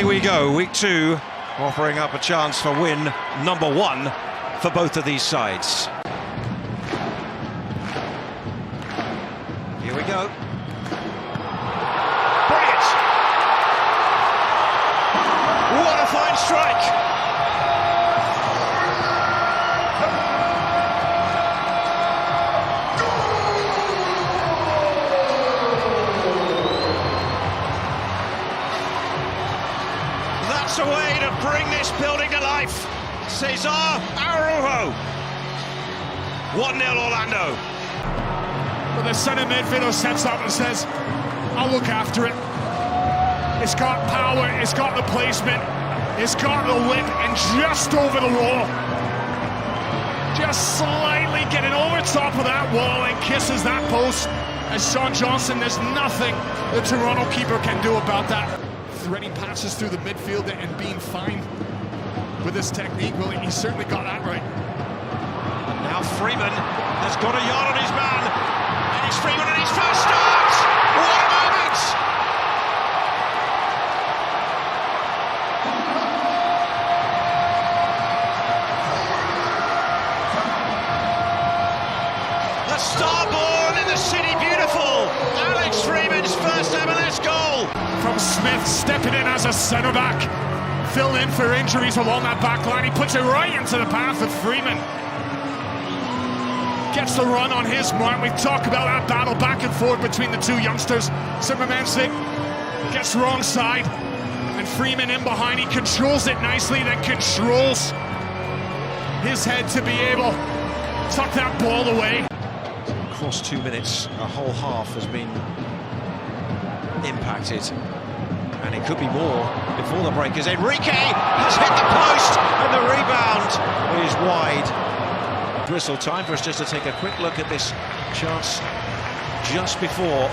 away we go. Week 2 offering up a chance for win number 1 for both of these sides. Here we go. Brilliant! What a fine strike! That's a way to bring this building to life. Cesar Araujo. 1-0 Orlando. But the centre midfielder steps up and says, I'll look after it. It's got power, it's got the placement, it's got the width, and just over the wall. Just slightly getting over top of that wall and kisses that post. As Sean Johnson, there's nothing the Toronto keeper can do about that. Threading passes through the midfield and being fine with his technique. Well, he certainly got that right. Now Freeman has got a yard on his man, and it's Freeman on his first start. What a moment! The star-born in the city beautiful. Alex Freeman's first MLS goal. From Smith stepping in as a centre-back, filled in for injuries along that back line. He puts it right into the path of Freeman. Gets the run on his mark. We talk about that battle back and forth between the two youngsters. Zimmermansic gets wrong side, and Freeman in behind. He controls it nicely, then controls his head to be able to tuck that ball away. Across 2 minutes, a whole half has been impacted, and it could be more before the break as Enrique has hit the post, and the rebound is wide. Whistle time for us just to take a quick look at this chance just before.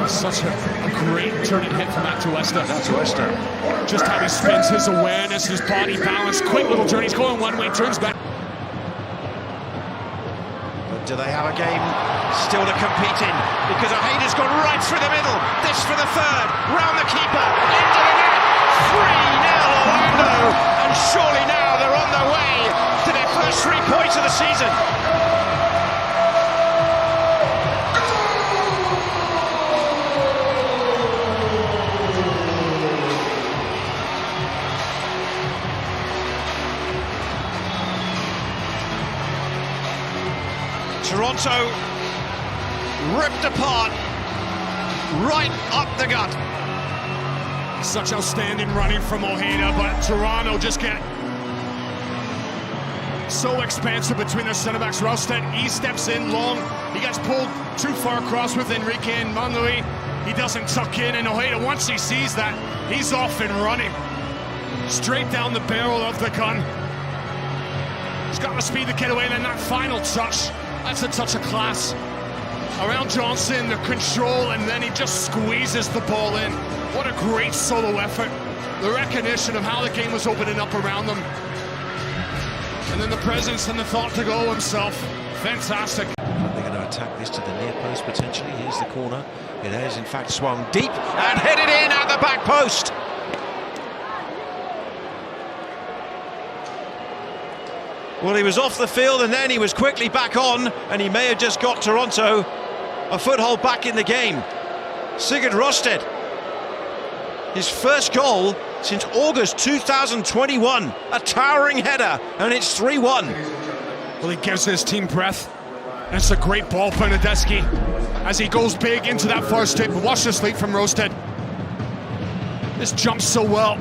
Such a great turning hit from Atuesta. Just how he spins, his awareness, his body balance, quick little journey. He's going one way, turns back. But do they have a game still to compete in? Because Ojeda's gone right through the middle. This for the third, round the keeper, into the net. 3-0 Orlando, and surely now they're on their way to their first 3 points of the season. Toronto ripped apart, right up the gut. Such outstanding running from Ojeda, but Toronto just get so expansive between their centre-backs. Rosted, he steps in long, he gets pulled too far across with Enrique and Manuel. He doesn't tuck in, and Ojeda, once he sees that, he's off and running straight down the barrel of the gun. He's got the speed to get away, and then that final touch, that's a touch of class around Johnson, the control, and then he just squeezes the ball in. What a great solo effort. The recognition of how the game was opening up around them. And then the presence and the thought to go himself. Fantastic. They're going to attack this to the near post potentially. Here's the corner. It has in fact swung deep and headed in at the back post. Well, he was off the field and then he was quickly back on, and he may have just got Toronto a foothold back in the game. Sigurd Rosted, his first goal since August 2021, a towering header, and it's 3-1. Well, he gives his team breath, and it's a great ball, Bernadeschi, as he goes big into that far stick. Watch this leap from Rosted. This jumps so well.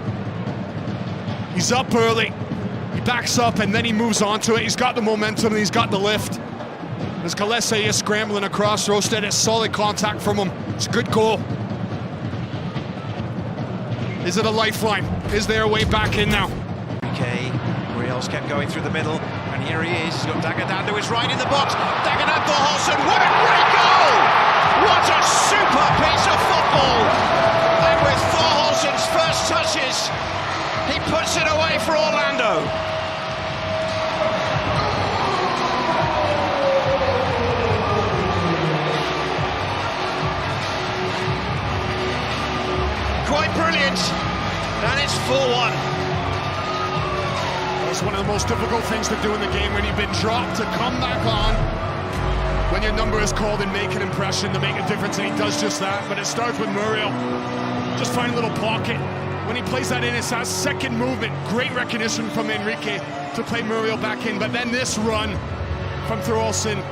He's up early, he backs up, and then he moves onto it. He's got the momentum, and he's got the lift. As Kalese is scrambling across Rosted, it's solid contact from him. It's a good goal. Is it a lifeline? Is there a way back in now? Okay, Riel's kept going through the middle, and here he is. He's got Dagadando to his right in the box. Dagadando Thorholson, what a great goal! What a super piece of football! And with Thorholson's first touches, he puts it away for Orlando. Quite brilliant. 4-1. That's one of the most difficult things to do in the game when you've been dropped, to come back on when your number is called and make an impression, to make a difference, and he does just that. But it starts with Muriel. Just find a little pocket. When he plays that in, it's that second movement. Great recognition from Enrique to play Muriel back in. But then this run from Thorolfsson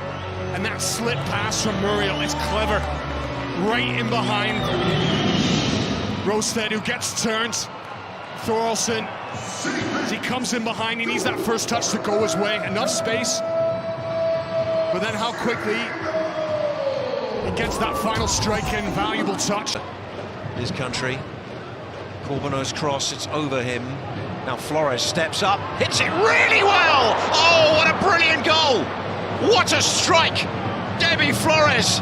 and that slip pass from Muriel is clever. Right in behind Rosted, who gets turned. Thorolfsson, as he comes in behind, he needs that first touch to go his way. Enough space. But then how quickly he gets that final strike in, valuable touch. His country. Corbeau's cross, it's over him. Now Flores steps up, hits it really well! Oh, what a brilliant goal! What a strike! Debbie Flores!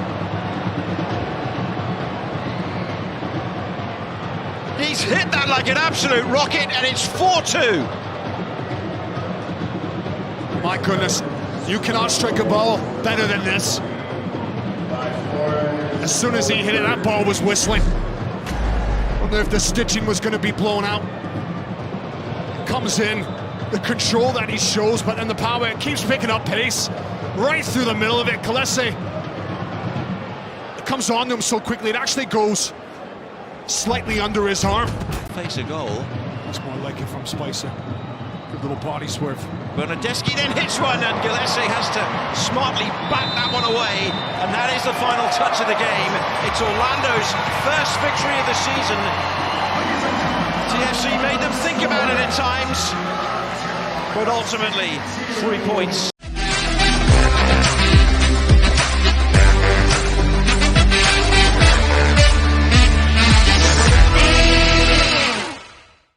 He's hit that like an absolute rocket, and it's 4-2. My goodness, you cannot strike a ball better than this. As soon as he hit it, that ball was whistling. Wonder if the stitching was going to be blown out. Comes in, the control that he shows, but then the power, it keeps picking up pace. Right through the middle of it, Kalese. It comes on to him so quickly, it actually goes slightly under his arm. Face a goal. That's more like it from Spicer. Good little body swerve. Bernadeschi then hits one, and Gillespie has to smartly back that one away, and that is the final touch of the game. It's Orlando's first victory of the season. TFC made them think about it at times, but ultimately 3 points